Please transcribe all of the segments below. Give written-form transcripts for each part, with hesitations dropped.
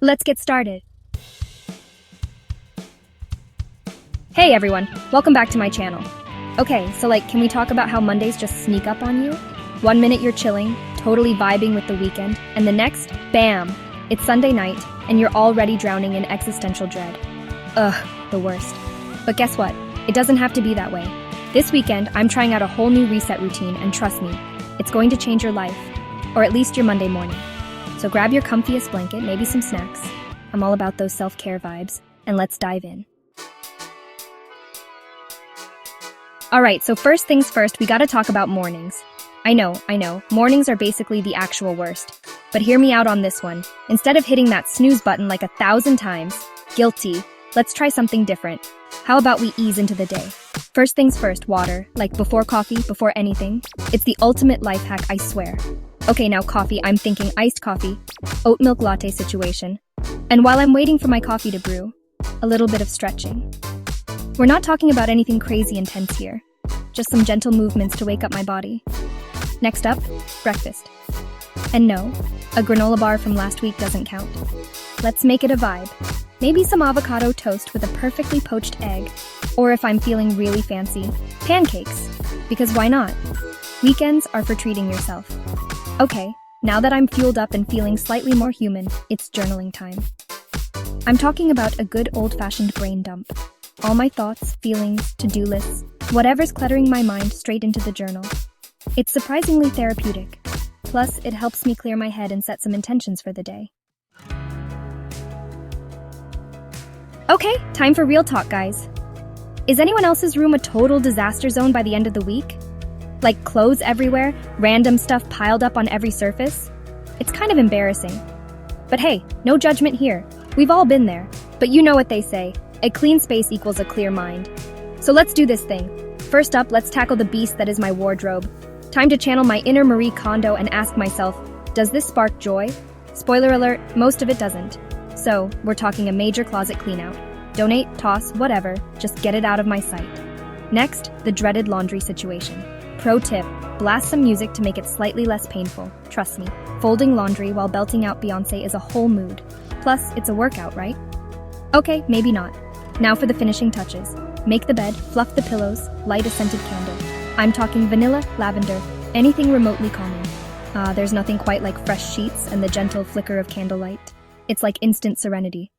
Let's get started. Hey everyone, welcome back to my channel. Okay, so can we talk about how Mondays just sneak up on you? 1 minute you're chilling, totally vibing with the weekend, and the next, bam! It's Sunday night, and you're already drowning in existential dread. Ugh, the worst. But guess what? It doesn't have to be that way. This weekend, I'm trying out a whole new reset routine, and trust me, it's going to change your life. Or at least your Monday morning. So grab your comfiest blanket, maybe some snacks. I'm all about those self-care vibes, and let's dive in. Alright, so first things first, we gotta talk about mornings. I know, mornings are basically the actual worst. But hear me out on this one. Instead of hitting that snooze button like 1,000 times, guilty, let's try something different. How about we ease into the day? First things first, water. Before coffee, before anything. It's the ultimate life hack, I swear. Okay, now coffee, I'm thinking iced coffee, oat milk latte situation. And while I'm waiting for my coffee to brew, a little bit of stretching. We're not talking about anything crazy intense here, just some gentle movements to wake up my body. Next up, breakfast. And no, a granola bar from last week doesn't count. Let's make it a vibe. Maybe some avocado toast with a perfectly poached egg, or if I'm feeling really fancy, pancakes. Because why not? Weekends are for treating yourself. Okay, now that I'm fueled up and feeling slightly more human, it's journaling time. I'm talking about a good old-fashioned brain dump. All my thoughts, feelings, to-do lists, whatever's cluttering my mind straight into the journal. It's surprisingly therapeutic. Plus, it helps me clear my head and set some intentions for the day. Okay, time for real talk, guys. Is anyone else's room a total disaster zone by the end of the week? Clothes everywhere, random stuff piled up on every surface? It's kind of embarrassing. But hey, no judgment here. We've all been there. But you know what they say, a clean space equals a clear mind. So let's do this thing. First up, let's tackle the beast that is my wardrobe. Time to channel my inner Marie Kondo and ask myself, does this spark joy? Spoiler alert, most of it doesn't. So, we're talking a major closet cleanout. Donate, toss, whatever, just get it out of my sight. Next, the dreaded laundry situation. Pro tip, blast some music to make it slightly less painful. Trust me, folding laundry while belting out Beyoncé is a whole mood. Plus, it's a workout, right? Okay, maybe not. Now for the finishing touches. Make the bed, fluff the pillows, light a scented candle. I'm talking vanilla, lavender, anything remotely calming. There's nothing quite like fresh sheets and the gentle flicker of candlelight. It's like instant serenity.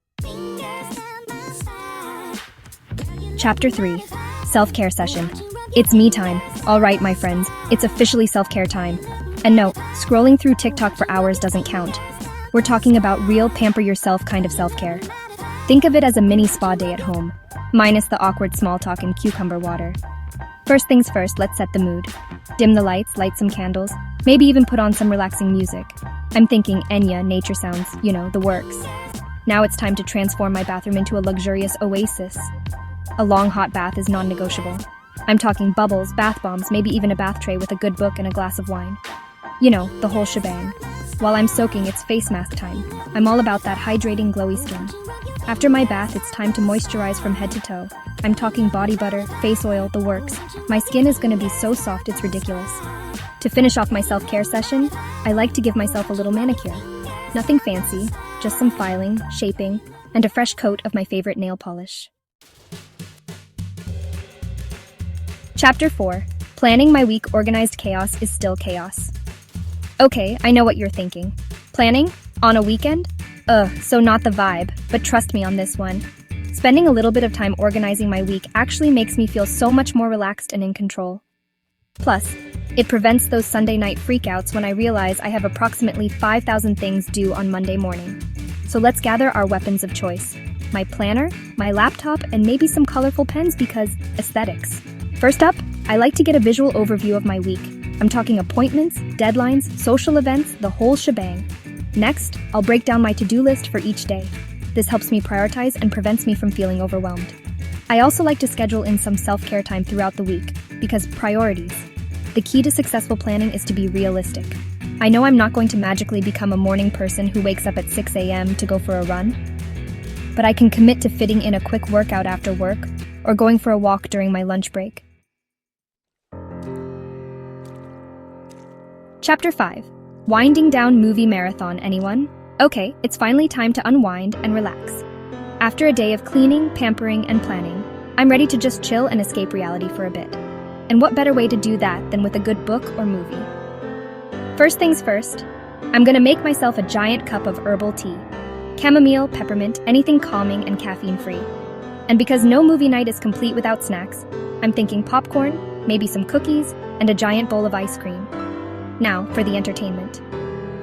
Chapter 3. Self-care session. It's me time. All right, my friends, it's officially self-care time. And no, scrolling through TikTok for hours doesn't count. We're talking about real pamper yourself kind of self-care. Think of it as a mini spa day at home, minus the awkward small talk and cucumber water. First things first, let's set the mood. Dim the lights, light some candles, maybe even put on some relaxing music. I'm thinking Enya, nature sounds, the works. Now it's time to transform my bathroom into a luxurious oasis. A long hot bath is non-negotiable. I'm talking bubbles, bath bombs, maybe even a bath tray with a good book and a glass of wine. The whole shebang. While I'm soaking, it's face mask time. I'm all about that hydrating, glowy skin. After my bath, it's time to moisturize from head to toe. I'm talking body butter, face oil, the works. My skin is gonna be so soft it's ridiculous. To finish off my self-care session, I like to give myself a little manicure. Nothing fancy, just some filing, shaping, and a fresh coat of my favorite nail polish. Chapter 4. Planning my week. Organized chaos is still chaos. Okay, I know what you're thinking. Planning? On a weekend? So not the vibe, but trust me on this one. Spending a little bit of time organizing my week actually makes me feel so much more relaxed and in control. Plus, it prevents those Sunday night freakouts when I realize I have approximately 5,000 things due on Monday morning. So let's gather our weapons of choice. My planner, my laptop, and maybe some colorful pens because aesthetics. First up, I like to get a visual overview of my week. I'm talking appointments, deadlines, social events, the whole shebang. Next, I'll break down my to-do list for each day. This helps me prioritize and prevents me from feeling overwhelmed. I also like to schedule in some self-care time throughout the week, because priorities. The key to successful planning is to be realistic. I know I'm not going to magically become a morning person who wakes up at 6 a.m. to go for a run, but I can commit to fitting in a quick workout after work or going for a walk during my lunch break. Chapter 5. Winding down movie marathon, anyone? Okay, it's finally time to unwind and relax. After a day of cleaning, pampering, and planning, I'm ready to just chill and escape reality for a bit. And what better way to do that than with a good book or movie? First things first, I'm gonna make myself a giant cup of herbal tea. Chamomile, peppermint, anything calming and caffeine-free. And because no movie night is complete without snacks, I'm thinking popcorn, maybe some cookies, and a giant bowl of ice cream. Now, for the entertainment.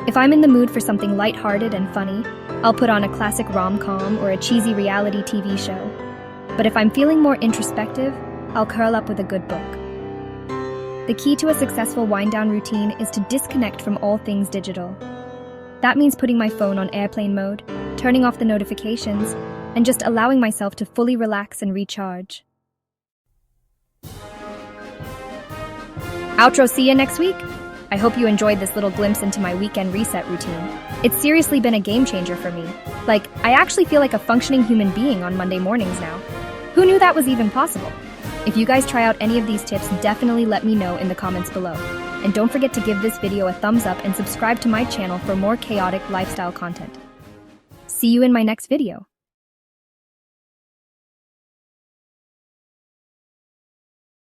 If I'm in the mood for something lighthearted and funny, I'll put on a classic rom-com or a cheesy reality TV show. But if I'm feeling more introspective, I'll curl up with a good book. The key to a successful wind-down routine is to disconnect from all things digital. That means putting my phone on airplane mode, turning off the notifications, and just allowing myself to fully relax and recharge. Outro, see you next week! I hope you enjoyed this little glimpse into my weekend reset routine. It's seriously been a game changer for me. Like, I actually feel like a functioning human being on Monday mornings now. Who knew that was even possible? If you guys try out any of these tips, definitely let me know in the comments below. And don't forget to give this video a thumbs up and subscribe to my channel for more chaotic lifestyle content. See you in my next video.